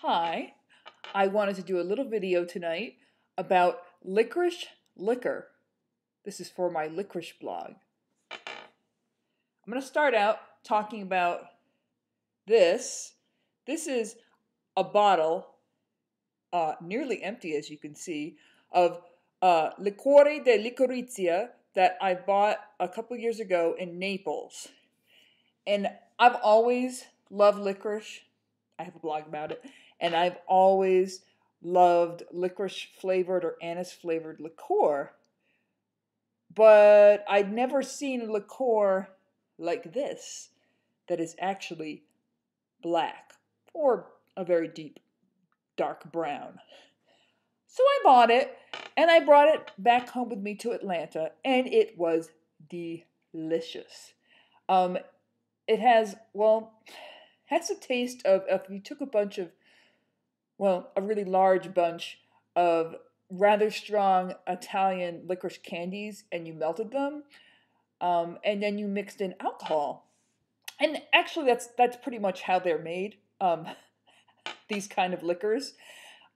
Hi, I wanted to do a little video tonight about licorice liquor. This is for my licorice blog. I'm going to start out talking about this. This is a bottle, nearly empty as you can see, of Liquore di Liquirizia that I bought a couple years ago in Naples. And I've always loved licorice. I have a blog about it. And I've always loved licorice flavored or anise flavored liqueur. But I'd never seen a liqueur like this that is actually black or a very deep dark brown. So I bought it and I brought it back home with me to Atlanta, and it was delicious. It has a taste of if you took a really large bunch of rather strong Italian licorice candies and you melted them, and then you mixed in alcohol. And actually, that's pretty much how they're made. These kind of liquors.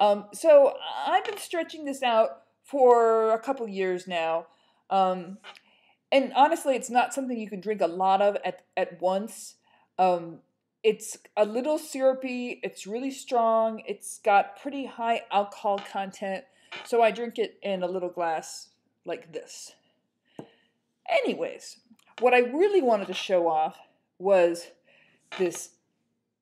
So I've been stretching this out for a couple years now. And honestly, it's not something you can drink a lot of at once. It's a little syrupy. It's really strong. It's got pretty high alcohol content. So I drink it in a little glass like this. Anyways, what I really wanted to show off was this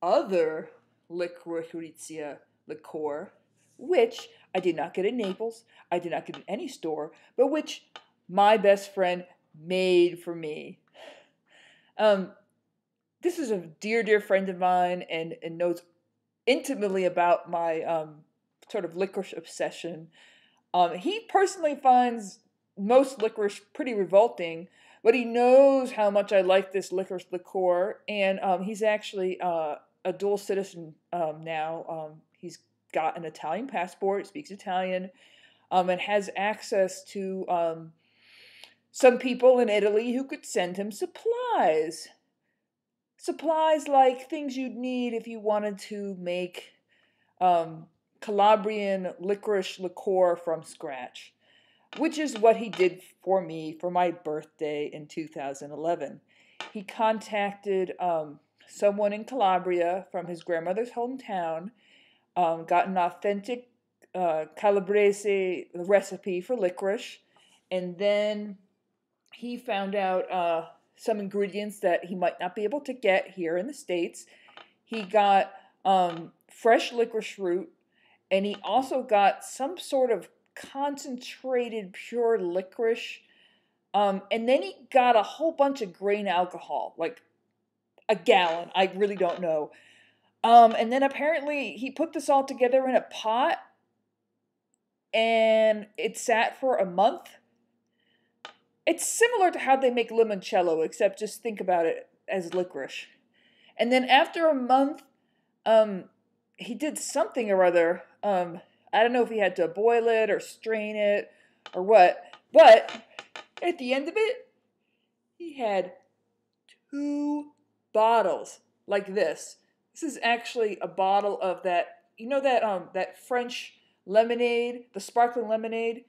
other Liqurizia liqueur, which I did not get in Naples. I did not get in any store, but which my best friend made for me. This is a dear friend of mine and knows intimately about my sort of licorice obsession. He personally finds most licorice pretty revolting, but he knows how much I like this licorice liqueur, and he's actually a dual citizen now. He's got an Italian passport, speaks Italian, and has access to some people in Italy who could send him supplies. Supplies like things you'd need if you wanted to make Calabrian licorice liqueur from scratch, which is what he did for me for my birthday in 2011. He contacted someone in Calabria from his grandmother's hometown, got an authentic Calabrese recipe for licorice, and then he found out some ingredients that he might not be able to get here in the States. He got fresh licorice root, and he also got some sort of concentrated pure licorice. And then he got a whole bunch of grain alcohol, like a gallon. I really don't know. And then apparently he put this all together in a pot, and it sat for a month. It's similar to how they make limoncello, except just think about it as licorice. And then after a month, he did something or other. I don't know if he had to boil it or strain it or what. But at the end of it, he had 2 bottles like this. This is actually a bottle of that, that French lemonade, the sparkling lemonade.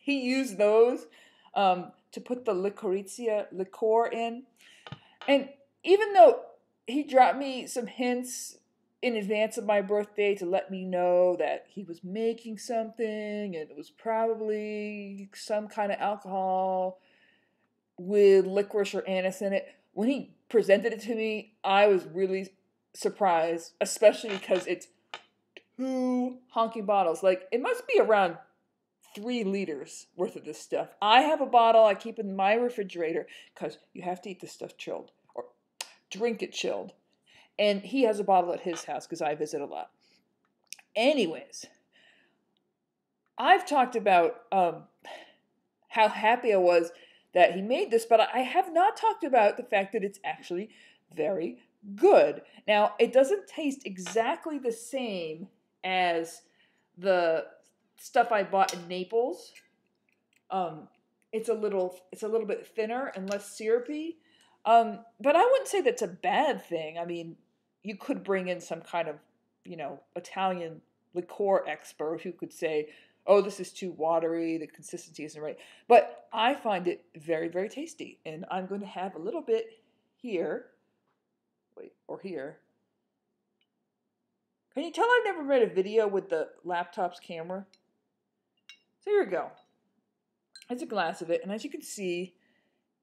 He used those to put the Liqurizia liqueur in. And even though he dropped me some hints in advance of my birthday to let me know that he was making something and it was probably some kind of alcohol with licorice or anise in it, when he presented it to me, I was really surprised, especially because it's 2 honking bottles. Like, it must be around 3 liters worth of this stuff. I have a bottle I keep in my refrigerator because you have to eat this stuff chilled or drink it chilled. And he has a bottle at his house because I visit a lot. Anyways, I've talked about how happy I was that he made this, but I have not talked about the fact that it's actually very good. Now, it doesn't taste exactly the same as the stuff I bought in Naples. It's a little bit thinner and less syrupy. But I wouldn't say that's a bad thing. I mean, you could bring in some kind of, Italian liqueur expert who could say, oh, this is too watery, the consistency isn't right. But I find it very, very tasty. And I'm going to have a little bit here. Wait, or here. Can you tell I've never made a video with the laptop's camera? So here we go. There's a glass of it, and as you can see,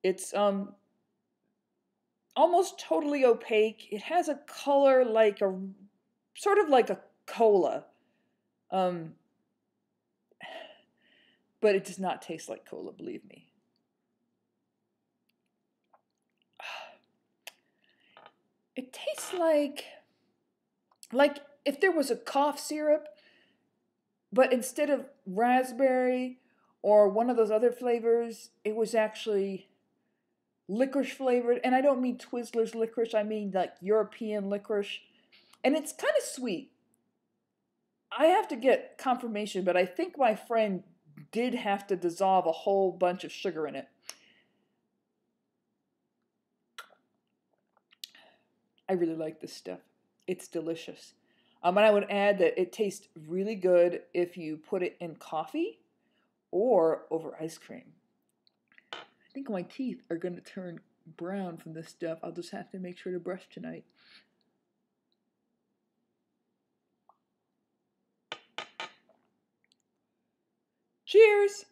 it's almost totally opaque. It has a color like a sort of like a cola. But it does not taste like cola, believe me. It tastes like if there was a cough syrup, but instead of raspberry or one of those other flavors, it was actually licorice flavored. And I don't mean Twizzlers licorice, I mean like European licorice. And it's kind of sweet. I have to get confirmation, but I think my friend did have to dissolve a whole bunch of sugar in it. I really like this stuff. It's delicious. And I would add that it tastes really good if you put it in coffee or over ice cream. I think my teeth are going to turn brown from this stuff. I'll just have to make sure to brush tonight. Cheers!